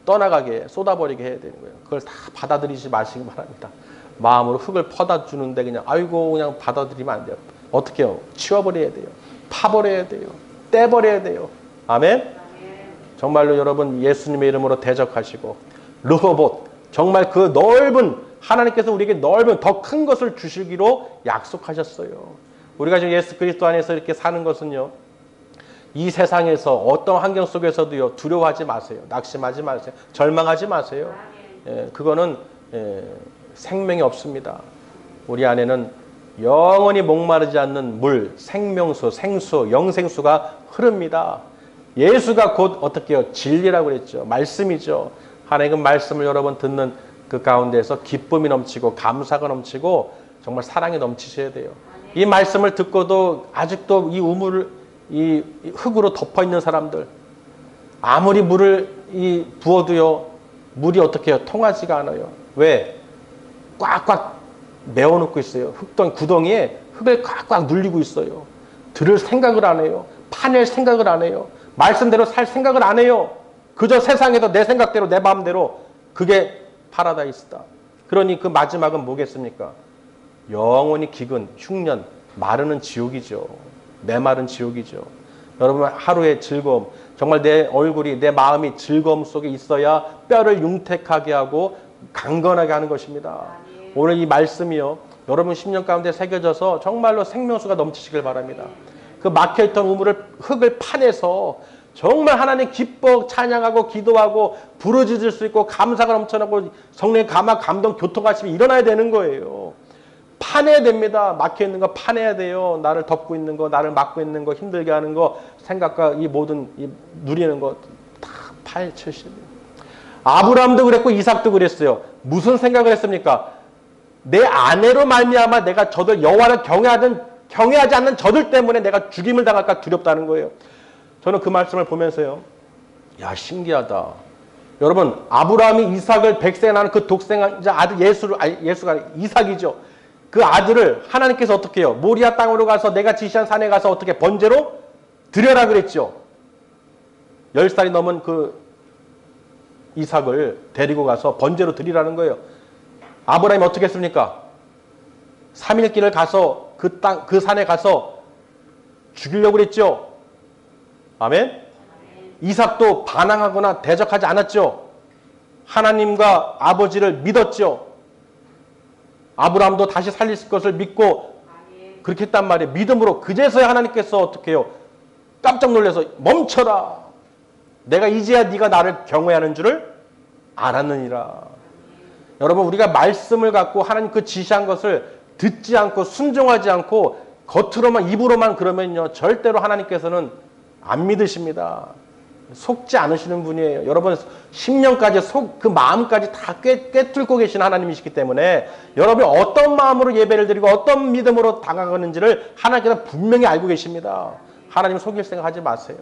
S1: 떠나가게 쏟아버리게 해야 되는 거예요. 그걸 다 받아들이지 마시기 바랍니다. 마음으로 흙을 퍼다 주는데 그냥 아이고 그냥 받아들이면 안 돼요. 어떻게 해요? 치워버려야 돼요. 파버려야 돼요. 떼버려야 돼요. 아멘? 정말로 여러분 예수님의 이름으로 대적하시고 르호봇 정말 그 넓은 하나님께서 우리에게 넓은 더 큰 것을 주시기로 약속하셨어요. 우리가 지금 예수 그리스도 안에서 이렇게 사는 것은요. 이 세상에서 어떤 환경 속에서도요. 두려워하지 마세요. 낙심하지 마세요. 절망하지 마세요. 그거는 생명이 없습니다. 우리 안에는 영원히 목마르지 않는 물, 생명수, 생수, 영생수가 흐릅니다. 예수가 곧 어떻게 해요? 진리라고 그랬죠. 말씀이죠. 하나님의 말씀을 여러분 듣는 그 가운데서 기쁨이 넘치고 감사가 넘치고 정말 사랑이 넘치셔야 돼요. 이 말씀을 듣고도 아직도 이 우물을 이 흙으로 덮어 있는 사람들 아무리 물을 부어도요 물이 어떻게 해요? 통하지가 않아요. 왜? 꽉꽉 메워놓고 있어요. 구덩이에 흙을 꽉꽉 눌리고 있어요. 들을 생각을 안 해요. 파낼 생각을 안 해요. 말씀대로 살 생각을 안 해요. 그저 세상에서 내 생각대로 내 마음대로. 그게 파라다이스다. 그러니 그 마지막은 뭐겠습니까? 영원히 기근, 흉년, 마르는 지옥이죠. 메마른 지옥이죠. 여러분, 하루의 즐거움, 정말 내 얼굴이, 내 마음이 즐거움 속에 있어야 뼈를 융택하게 하고 강건하게 하는 것입니다. 오늘 이 말씀이요, 여러분 10년 가운데 새겨져서 정말로 생명수가 넘치시길 바랍니다. 그 막혀있던 우물을, 흙을 파내서 정말 하나님 기뻐 찬양하고 기도하고 부르짖을 수 있고 감사가 넘쳐나고 성령의 감동 교통하심이 일어나야 되는 거예요. 파내야 됩니다. 막혀있는 거 파내야 돼요. 나를 덮고 있는 거, 나를 막고 있는 거, 힘들게 하는 거, 생각과 이 모든 누리는 거 다 파헤쳐야 돼요. 아브라함도 그랬고 이삭도 그랬어요. 무슨 생각을 했습니까? 내 아내로 말미암아 내가 저들 여호와를 경외하지 않는 저들 때문에 내가 죽임을 당할까 두렵다는 거예요. 저는 그 말씀을 보면서요, 야, 신기하다. 여러분, 아브라함이 이삭을 백세에 낳은 그 독생자 아들 예수가 이삭이죠. 그 아들을 하나님께서 어떻게 해요? 모리아 땅으로 가서 내가 지시한 산에 가서 어떻게 번제로 드려라 그랬죠. 10살이 넘은 그 이삭을 데리고 가서 번제로 드리라는 거예요. 아브라함이 어떻게 했습니까? 3일 길을 가서 그 산에 가서 죽이려고 그랬죠. 아멘? 이삭도 반항하거나 대적하지 않았죠. 하나님과 아버지를 믿었죠. 아브라함도 다시 살릴 것을 믿고 그렇게 했단 말이에요. 믿음으로. 그제서야 하나님께서 어떻게 해요? 깜짝 놀라서 멈춰라. 내가 이제야 네가 나를 경외하는 줄을 알았느니라. 여러분, 우리가 말씀을 갖고 하나님 그 지시한 것을 듣지 않고 순종하지 않고 겉으로만 입으로만 그러면요, 절대로 하나님께서는 안 믿으십니다. 속지 않으시는 분이에요. 여러분, 10년까지 그 마음까지 다 꿰뚫고 계신 하나님이시기 때문에 여러분이 어떤 마음으로 예배를 드리고 어떤 믿음으로 다가가는지를 하나님께서 분명히 알고 계십니다. 하나님 속일 생각하지 마세요.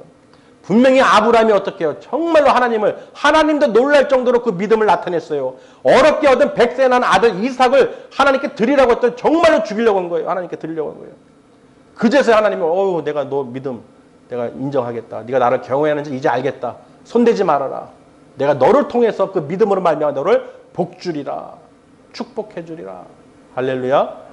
S1: 분명히 아브라함이 어떻게 해요? 정말로 하나님도 놀랄 정도로 그 믿음을 나타냈어요. 어렵게 얻은 백세 난 아들 이삭을 하나님께 드리라고 했더니 정말로 죽이려고 한 거예요. 하나님께 드리려고 한 거예요. 그제서야 하나님이 내가 너 믿음 내가 인정하겠다. 네가 나를 경외하는지 이제 알겠다. 손대지 말아라. 내가 너를 통해서 그 믿음으로 말미암아 너를 복주리라. 축복해 주리라. 할렐루야.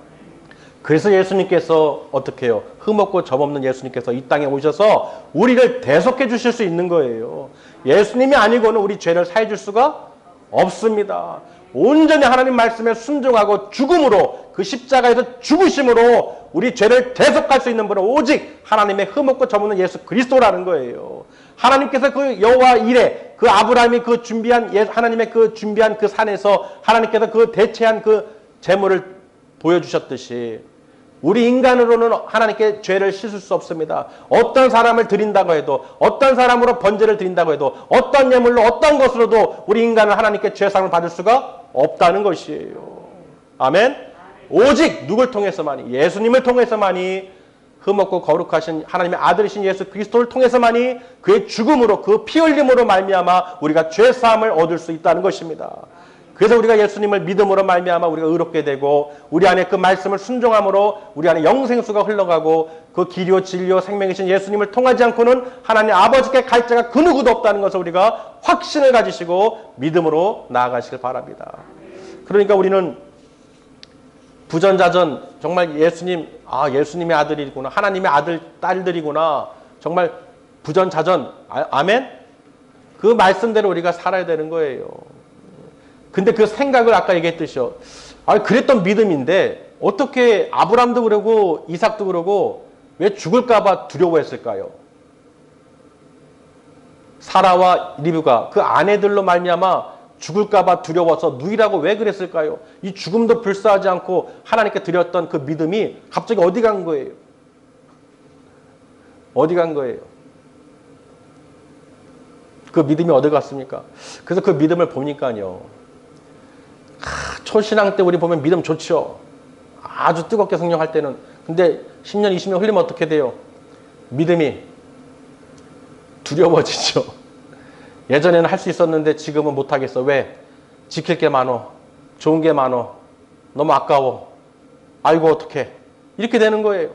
S1: 그래서 예수님께서 어떻게 해요? 흠없고 점없는 예수님께서 이 땅에 오셔서 우리를 대속해 주실 수 있는 거예요. 예수님이 아니고는 우리 죄를 사해 줄 수가 없습니다. 온전히 하나님 말씀에 순종하고 죽음으로, 그 십자가에서 죽으심으로 우리 죄를 대속할 수 있는 분은 오직 하나님의 흠없고 점없는 예수 그리스도라는 거예요. 하나님께서 그 여호와 이레, 그 아브라함이 그 준비한 하나님의 그 준비한 그 산에서 하나님께서 그 대체한 그 제물을 보여주셨듯이 우리 인간으로는 하나님께 죄를 씻을 수 없습니다. 어떤 사람을 드린다고 해도, 어떤 사람으로 번제를 드린다고 해도, 어떤 예물로 어떤 것으로도 우리 인간은 하나님께 죄상을 받을 수가 없다는 것이에요. 아멘? 오직 누굴 통해서만이, 예수님을 통해서만이, 흠없고 거룩하신 하나님의 아들이신 예수 그리스도를 통해서만이 그의 죽음으로, 그 피 흘림으로 말미암아 우리가 죄사함을 얻을 수 있다는 것입니다. 그래서 우리가 예수님을 믿음으로 말미암아 우리가 의롭게 되고, 우리 안에 그 말씀을 순종함으로 우리 안에 영생수가 흘러가고, 그 길이요 진리요 생명이신 예수님을 통하지 않고는 하나님 아버지께 갈 자가 그 누구도 없다는 것을 우리가 확신을 가지시고 믿음으로 나아가시길 바랍니다. 그러니까 우리는 부전자전, 정말 예수님의 아들이구나, 하나님의 아들 딸들이구나, 정말 부전자전, 아멘? 그 말씀대로 우리가 살아야 되는 거예요. 근데 그 생각을 아까 얘기했듯이요. 그랬던 믿음인데 어떻게 아브람도 그러고 이삭도 그러고 왜 죽을까봐 두려워했을까요? 사라와 리브가 그 아내들로 말미암아 죽을까봐 두려워서 누이라고 왜 그랬을까요? 이 죽음도 불사하지 않고 하나님께 드렸던 그 믿음이 갑자기 어디 간 거예요? 어디 간 거예요? 그 믿음이 어디 갔습니까? 그래서 그 믿음을 보니까요. 초신앙 때 우리 보면 믿음 좋죠. 아주 뜨겁게 성령할 때는. 근데 10년, 20년 흘리면 어떻게 돼요? 믿음이 두려워지죠. 예전에는 할 수 있었는데 지금은 못하겠어. 왜? 지킬 게 많어. 좋은 게 많어. 너무 아까워. 아이고 어떡해. 이렇게 되는 거예요.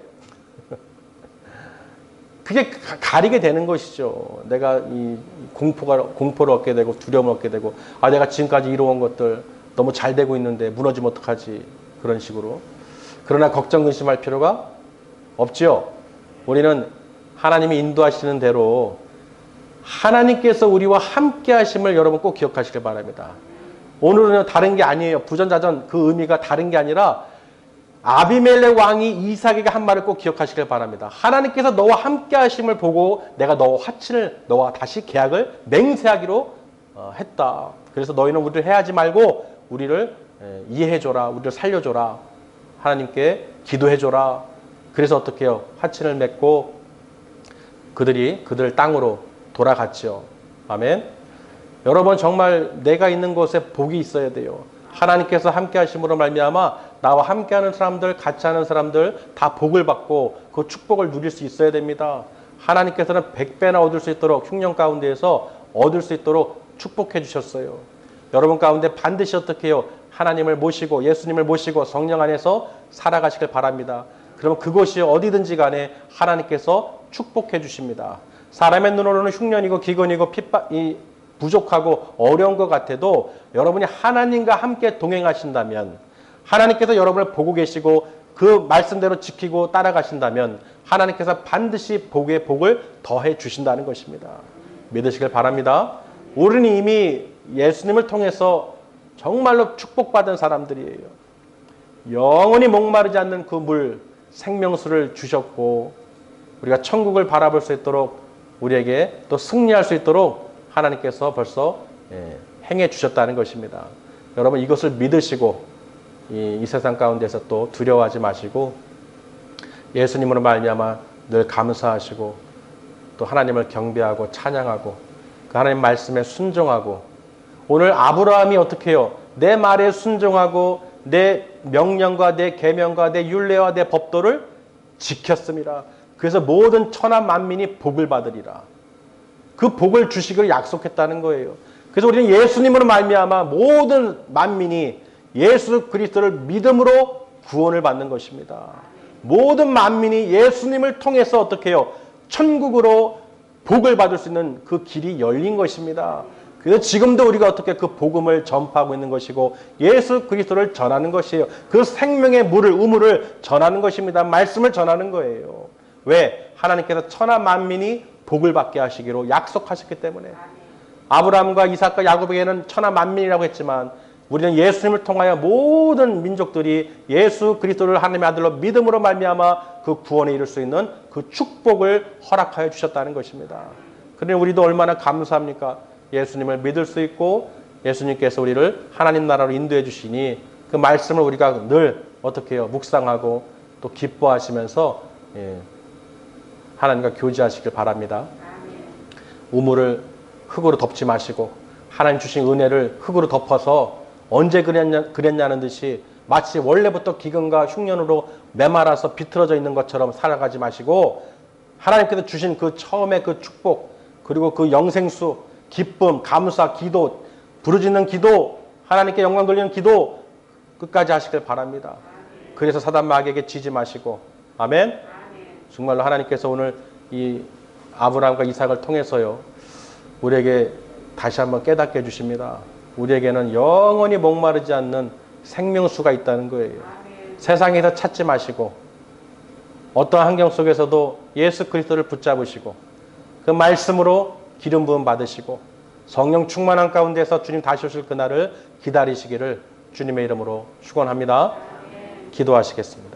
S1: 그게 가리게 되는 것이죠. 내가 이 공포를 얻게 되고 두려움을 얻게 되고, 아 내가 지금까지 이루어온 것들 너무 잘 되고 있는데 무너지면 어떡하지. 그런 식으로. 그러나 걱정 근심할 필요가 없지요. 우리는 하나님이 인도하시는 대로 하나님께서 우리와 함께 하심을 여러분 꼭 기억하시길 바랍니다. 오늘은 다른 게 아니에요. 부전자전 그 의미가 다른 게 아니라 아비멜렉 왕이 이삭에게 한 말을 꼭 기억하시길 바랍니다. 하나님께서 너와 함께 하심을 보고 내가 너와 다시 계약을 맹세하기로 했다. 그래서 너희는 우리를 해하지 말고 우리를 이해해줘라. 우리를 살려줘라. 하나님께 기도해줘라. 그래서 어떻게 해요? 화친을 맺고 그들 땅으로 돌아갔죠. 아멘. 여러분 정말 내가 있는 곳에 복이 있어야 돼요. 하나님께서 함께 하심으로 말미암아 나와 함께하는 사람들, 같이 하는 사람들 다 복을 받고 그 축복을 누릴 수 있어야 됩니다. 하나님께서는 100배나 얻을 수 있도록 흉년 가운데에서 얻을 수 있도록 축복해 주셨어요. 여러분 가운데 반드시 어떻게 해요? 하나님을 모시고 예수님을 모시고 성령 안에서 살아가시길 바랍니다. 그러면 그곳이 어디든지 간에 하나님께서 축복해 주십니다. 사람의 눈으로는 흉년이고 기근이고 부족하고 어려운 것 같아도 여러분이 하나님과 함께 동행하신다면, 하나님께서 여러분을 보고 계시고 그 말씀대로 지키고 따라가신다면 하나님께서 반드시 복에 복을 더해 주신다는 것입니다. 믿으시길 바랍니다. 우리는 이미 예수님을 통해서 정말로 축복받은 사람들이에요. 영원히 목마르지 않는 그 물, 생명수를 주셨고 우리가 천국을 바라볼 수 있도록 우리에게 또 승리할 수 있도록 하나님께서 벌써 행해 주셨다는 것입니다. 여러분 이것을 믿으시고 이 세상 가운데서 또 두려워하지 마시고 예수님으로 말미암아 늘 감사하시고 또 하나님을 경배하고 찬양하고 그 하나님 말씀에 순종하고, 오늘 아브라함이 어떻게 해요? 내 말에 순종하고 내 명령과 내 계명과 내 율례와 내 법도를 지켰습니다. 그래서 모든 천하 만민이 복을 받으리라. 그 복을 주시기를 약속했다는 거예요. 그래서 우리는 예수님으로 말미암아 모든 만민이 예수 그리스도를 믿음으로 구원을 받는 것입니다. 모든 만민이 예수님을 통해서 어떻게 해요? 천국으로 복을 받을 수 있는 그 길이 열린 것입니다. 그래서 지금도 우리가 어떻게 그 복음을 전파하고 있는 것이고 예수 그리스도를 전하는 것이에요. 그 생명의 물을, 우물을 전하는 것입니다. 말씀을 전하는 거예요. 왜? 하나님께서 천하 만민이 복을 받게 하시기로 약속하셨기 때문에. 아브라함과 이삭과 야곱에게는 천하 만민이라고 했지만 우리는 예수님을 통하여 모든 민족들이 예수 그리스도를 하나님의 아들로 믿음으로 말미암아 그 구원에 이를 수 있는 그 축복을 허락하여 주셨다는 것입니다. 그러니 우리도 얼마나 감사합니까? 예수님을 믿을 수 있고 예수님께서 우리를 하나님 나라로 인도해 주시니 그 말씀을 우리가 늘 어떻게 해요? 묵상하고 또 기뻐하시면서 하나님과 교제하시길 바랍니다. 우물을 흙으로 덮지 마시고 하나님 주신 은혜를 흙으로 덮어서 언제 그랬냐는 듯이 마치 원래부터 기근과 흉년으로 메말아서 비틀어져 있는 것처럼 살아가지 마시고 하나님께서 주신 그 처음에 그 축복, 그리고 그 영생수, 기쁨, 감사, 기도, 부르짖는 기도, 하나님께 영광 돌리는 기도 끝까지 하시길 바랍니다. 그래서 사단 마귀에게 지지 마시고, 아멘. 정말로 하나님께서 오늘 이 아브라함과 이삭을 통해서요 우리에게 다시 한번 깨닫게 해주십니다. 우리에게는 영원히 목마르지 않는 생명수가 있다는 거예요. 세상에서 찾지 마시고 어떠한 환경 속에서도 예수 그리스도를 붙잡으시고 그 말씀으로 기름 부음 받으시고 성령 충만한 가운데서 주님 다시 오실 그날을 기다리시기를 주님의 이름으로 축원합니다. 기도하시겠습니다.